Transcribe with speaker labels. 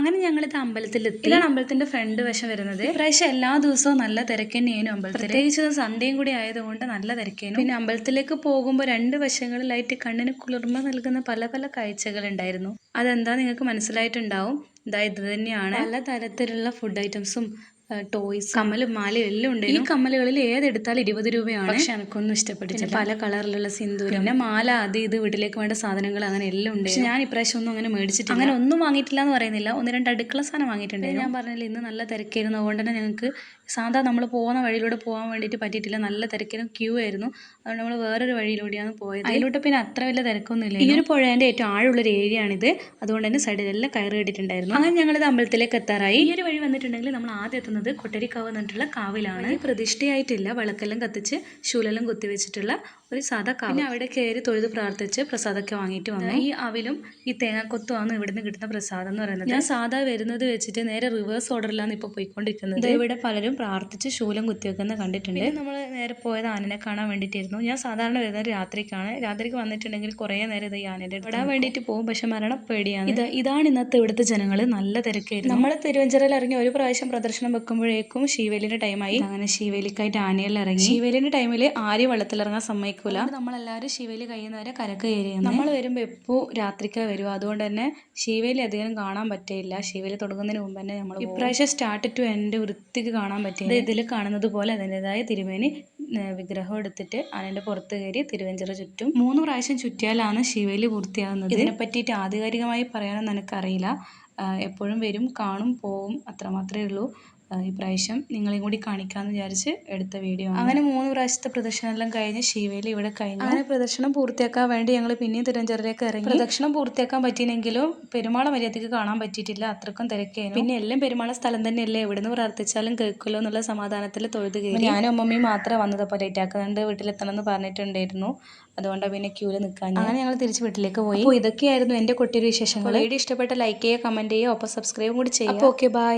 Speaker 1: അങ്ങനെ ഞങ്ങളിത് അമ്പലത്തിലെത്തി. ഇതാണ് അമ്പലത്തിന്റെ ഫ്രണ്ട് വശം വരുന്നത്. ഇപ്രാവശ്യം എല്ലാ ദിവസവും നല്ല തിരക്ക് തന്നെയായിരുന്നു അമ്പലത്തിൽ. പ്രത്യേകിച്ച് സൺഡേയും കൂടി ആയതുകൊണ്ട് നല്ല തിരക്കേനു. പിന്നെ അമ്പലത്തിലേക്ക് പോകുമ്പോൾ രണ്ട് വശങ്ങളിലായിട്ട് കണ്ണിന് കുളിർമ നൽകുന്ന പല പല കാഴ്ചകൾ ഉണ്ടായിരുന്നു. അതെന്താ നിങ്ങൾക്ക് മനസ്സിലായിട്ടുണ്ടാവും. ഇത് തന്നെയാണ്. പല തരത്തിലുള്ള ഫുഡ് ഐറ്റംസും ടോയ്സ്, കമ്മലും മാലയും എല്ലാം ഉണ്ട്. ഈ കമ്മലുകളിൽ ഏതെടുത്താലും 20 രൂപയാണ്. പക്ഷെ എനിക്കൊന്നും ഇഷ്ടപ്പെട്ടില്ല. പല കളറിലുള്ള സിന്ദൂരം, പിന്നെ മാല, അത് ഇത് വീട്ടിലേക്ക് വേണ്ട സാധനങ്ങൾ അങ്ങനെ എല്ലാം ഉണ്ട്. പക്ഷെ ഞാൻ ഇപ്രാവശ്യം ഒന്നും അങ്ങനെ മേടിച്ചിട്ടില്ല. അങ്ങനെ ഒന്നും വാങ്ങിയിട്ടില്ല എന്ന് പറയുന്നില്ല. 1-2 അടുക്കള സാധനം വാങ്ങിയിട്ടുണ്ട്. ഞാൻ പറഞ്ഞില്ല, ഇന്ന് നല്ല തിരക്കായിരുന്നു. അതുകൊണ്ട് തന്നെ ഞങ്ങൾക്ക് സാധാ നമ്മൾ പോകുന്ന വഴിയിലൂടെ പോകാൻ വേണ്ടിയിട്ട് പറ്റിയിട്ടില്ല. നല്ല തിരക്കിലും ക്യൂ ആയിരുന്നു. അതുകൊണ്ട് നമ്മൾ വേറൊരു വഴിയിലൂടെയാണ് പോയത്. അതിലൂടെ പിന്നെ അത്ര വലിയ തിരക്കൊന്നുമില്ല. ഈ ഒരു പുഴേൻ്റെ ഏറ്റവും ആഴമുള്ളൊരു ഏരിയയാണിത്. അതുകൊണ്ട് തന്നെ സൈഡിലെല്ലാം കയറി കെട്ടിയിട്ടുണ്ടായിരുന്നു. അങ്ങനെ ഞങ്ങളിത് അമ്പലത്തിലേക്ക് എത്താറായി. ഈ ഒരു വഴി വന്നിട്ടുണ്ടെങ്കിൽ നമ്മൾ ആദ്യം എത്തുന്നത് കൊട്ടരിക്കാവ് എന്നിട്ടുള്ള കാവിലാണ്. പ്രതിഷ്ഠയായിട്ടില്ല, വിളക്കെല്ലാം കത്തിച്ച് ശൂലെല്ലാം കുത്തിവെച്ചിട്ടുള്ള ഒരു സാധാ കാവ്. പിന്നെ അവിടെ കയറി തൊഴുത് പ്രാർത്ഥിച്ച് പ്രസാദമൊക്കെ വാങ്ങിയിട്ട് വന്നു. ഈ അവിലും ഈ തേങ്ങാക്കൊത്തുമാണ് ഇവിടുന്ന് കിട്ടുന്ന പ്രസാദം എന്ന് പറയുന്നത്. ഞാൻ സാധാ വരുന്നത് വെച്ചിട്ട് നേരെ റിവേഴ്സ് ഓർഡറിലാണ് ഇപ്പോൾ പോയിക്കൊണ്ടിരിക്കുന്നത്. ഇവിടെ പലരും പ്രാർത്ഥിച്ച് ശൂലം കുത്തിവെക്കുന്നത് കണ്ടിട്ടുണ്ട്. നമ്മൾ നേരെ പോയത് ആനനെ കാണാൻ വേണ്ടിയിട്ടായിരുന്നു. ഞാൻ സാധാരണ വരുന്നത് രാത്രിക്കാണ്. രാത്രിക്ക് വന്നിട്ടുണ്ടെങ്കിൽ കുറേ നേരം ഇത് ഈ ആനയുടെ വിടാൻ വേണ്ടിയിട്ട് പോകും. പക്ഷെ മരണം പേടിയാണ്. ഇതാണ് ഇന്നത്തെ ഇവിടുത്തെ ജനങ്ങൾ. നല്ല തിരക്കായിരുന്നു. നമ്മൾ തിരുവഞ്ചിറയിൽ ഇറങ്ങി ഒരു പ്രാവശ്യം പ്രദർശനം വെക്കുമ്പോഴേക്കും ശീവേലിന്റെ ടൈമായി. അങ്ങനെ ശീവേലിക്കായിട്ട് ആനയിൽ ഇറങ്ങി. ശീവേലിന്റെ ടൈമിൽ ആരും വെള്ളത്തിലിറങ്ങാൻ സമ്മതിക്കൂല. നമ്മളെല്ലാവരും ശീവേലി കഴിയുന്നവരെ കരക്ക് കയറിയാണ്. നമ്മൾ വരുമ്പോൾ എപ്പോൾ രാത്രിക്ക് വരും. അതുകൊണ്ട് തന്നെ ശീവേലി അധികം കാണാൻ പറ്റില്ല. ശീവേലി തുടങ്ങുന്നതിന് മുമ്പ് തന്നെ നമ്മൾ ഇപ്രാവശ്യം സ്റ്റാർട്ട് ടു എൻഡ് വൃത്തിക്ക് കാണാൻ പറ്റിയത്. ഇതിൽ കാണുന്നത് പോലെ അതിൻ്റെതായ തിരുമേനി വിഗ്രഹം എടുത്തിട്ട് അതിൻ്റെ പുറത്ത് കയറി തിരുവഞ്ചിറ ചുറ്റും 3 പ്രാവശ്യം ചുറ്റിയാലാണ് ശീവേലി പൂർത്തിയാകുന്നത്. ഇതിനെ പറ്റിയിട്ട് ആധികാരികമായി പറയാനൊന്നും എനിക്കറിയില്ല. എപ്പോഴും വരും, കാണും, പോവും, അത്ര മാത്രമേ ഉള്ളൂ. ഇപ്രാവശ്യം നിങ്ങളെയും കൂടി കാണിക്കാമെന്ന് വിചാരിച്ച് എടുത്ത വീഡിയോ ആണ്. അങ്ങനെ 3 പ്രാവശ്യത്തെ പ്രദർശനമെല്ലാം കഴിഞ്ഞ് ശീവേലി ഇവിടെ കഴിഞ്ഞു. അങ്ങനെ പ്രദർശനം പൂർത്തിയാക്കാൻ വേണ്ടി ഞങ്ങൾ പിന്നെയും തിരുവഞ്ചിറയിലേക്ക് ഇറങ്ങി. പ്രദക്ഷിണം പൂർത്തിയാക്കാൻ പറ്റിയെങ്കിലും പെരുമാളെ മര്യാദയ്ക്ക് കാണാൻ പറ്റിയിട്ടില്ല. അത്രക്കും തിരക്കായിരുന്നു. പിന്നെ എല്ലാം പെരുമാളെ സ്ഥലം തന്നെയല്ലേ, എവിടുന്ന് പ്രാർത്ഥിച്ചാലും കേൾക്കുമല്ലോ എന്നുള്ള സമാധാനത്തിൽ തൊഴുത് കയറി. ഞാനും അമ്മമ്മയും മാത്രമേ വന്നതപ്പോൾ ലേറ്റാക്കുന്നുണ്ട്. വീട്ടിലെത്തണം എന്ന് പറഞ്ഞിട്ടുണ്ടായിരുന്നു. അതുകൊണ്ടാണ് പിന്നെ ക്യൂല് നിൽക്കാൻ. അങ്ങനെ ഞങ്ങൾ തിരിച്ച് വീട്ടിലേക്ക് പോയി. അപ്പോൾ ഇതൊക്കെയായിരുന്നു എൻ്റെ കൊട്ടിയൊരു വിശേഷങ്ങൾ. വീഡിയോ ഇഷ്ടപ്പെട്ട ലൈക്ക് ചെയ്യുക, കമൻറ്റ് ചെയ്യുക, ഒപ്പം സബ്സ്ക്രൈബും കൂടി ചെയ്യുക. അപ്പോൾ ഓക്കെ, ബൈ.